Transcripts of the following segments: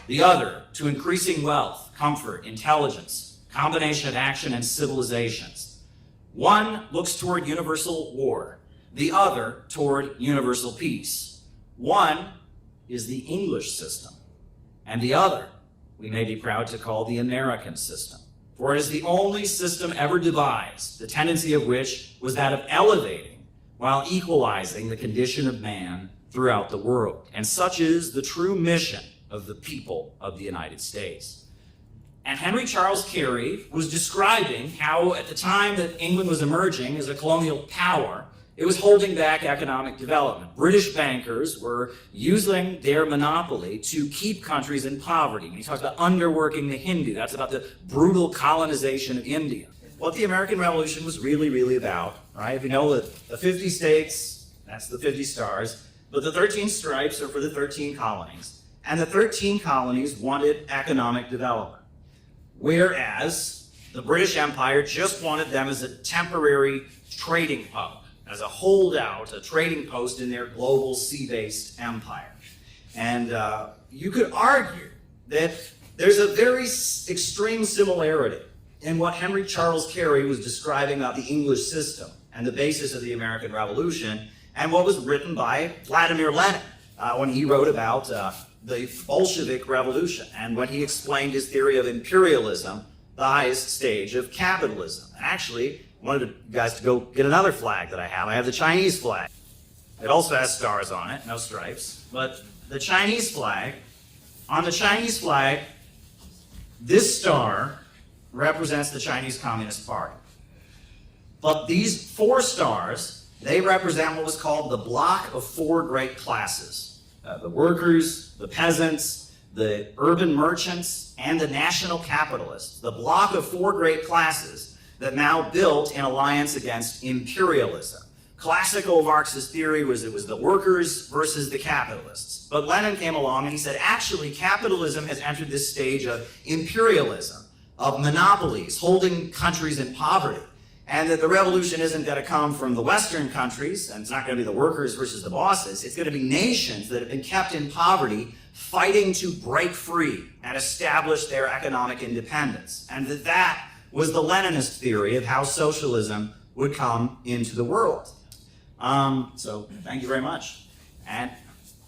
The other, to increasing wealth, comfort, intelligence, combination of action and civilizations. One looks toward universal war, the other toward universal peace. One is the English system, and the other we may be proud to call the American system. For it is the only system ever devised, the tendency of which was that of elevating while equalizing the condition of man throughout the world. And such is the true mission of the people of the United States. And Henry Charles Carey was describing how at the time that England was emerging as a colonial power, it was holding back economic development. British bankers were using their monopoly to keep countries in poverty. When he talks about underworking the Hindu, that's about the brutal colonization of India. What the American Revolution was really, really about, right? If you know that the 50 states, that's the 50 stars, but the 13 stripes are for the 13 colonies. And the 13 colonies wanted economic development. Whereas the British Empire just wanted them as a temporary trading hub, as a holdout, a trading post in their global sea-based empire. And you could argue that there's a very extreme similarity in what Henry Charles Carey was describing about the English system and the basis of the American Revolution and what was written by Vladimir Lenin when he wrote about the Bolshevik Revolution and when he explained his theory of imperialism, the highest stage of capitalism. Actually, I wanted you guys to go get another flag that I have. I have the Chinese flag. It also has stars on it, no stripes. But the Chinese flag, on the Chinese flag, this star represents the Chinese Communist Party. But these 4 stars, they represent what was called the block of 4 great classes. The workers, the peasants, the urban merchants, and the national capitalists. The block of 4 great classes that Mao built in alliance against imperialism. Classical Marxist theory was it was the workers versus the capitalists. But Lenin came along and he said, actually, capitalism has entered this stage of imperialism, of monopolies, holding countries in poverty. And that the revolution isn't going to come from the Western countries, and it's not going to be the workers versus the bosses. It's going to be nations that have been kept in poverty fighting to break free and establish their economic independence. And that was the Leninist theory of how socialism would come into the world. So thank you very much. And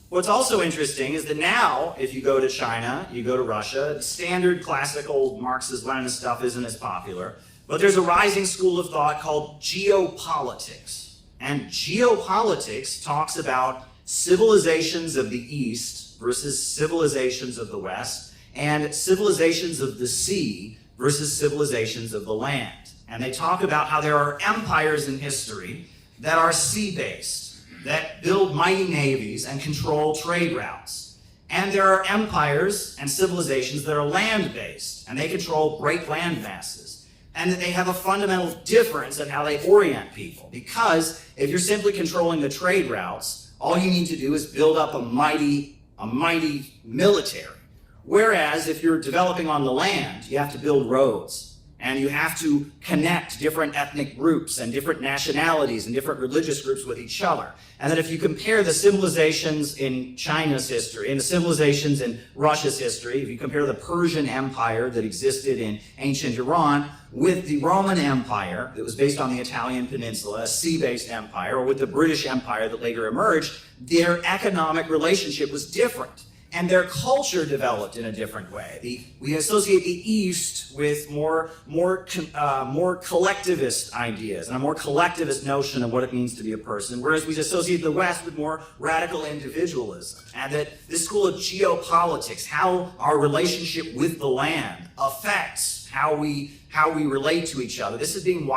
what's also interesting is that now, if you go to China, you go to Russia, the standard classical Marxist-Leninist stuff isn't as popular. But there's a rising school of thought called geopolitics. And geopolitics talks about civilizations of the East versus civilizations of the West, and civilizations of the sea versus civilizations of the land. And they talk about how there are empires in history that are sea-based, that build mighty navies and control trade routes. And there are empires and civilizations that are land-based, and they control great land masses. And that they have a fundamental difference in how they orient people. Because if you're simply controlling the trade routes, all you need to do is build up a mighty military. Whereas if you're developing on the land, you have to build roads. And you have to connect different ethnic groups and different nationalities and different religious groups with each other. And that if you compare the civilizations in China's history and the civilizations in Russia's history, if you compare the Persian Empire that existed in ancient Iran with the Roman Empire that was based on the Italian peninsula, a sea-based empire, or with the British Empire that later emerged, their economic relationship was different. And their culture developed in a different way. We associate the East with more collectivist ideas and a more collectivist notion of what it means to be a person, whereas we associate the West with more radical individualism. And that this school of geopolitics, how our relationship with the land affects how we relate to each other. This is being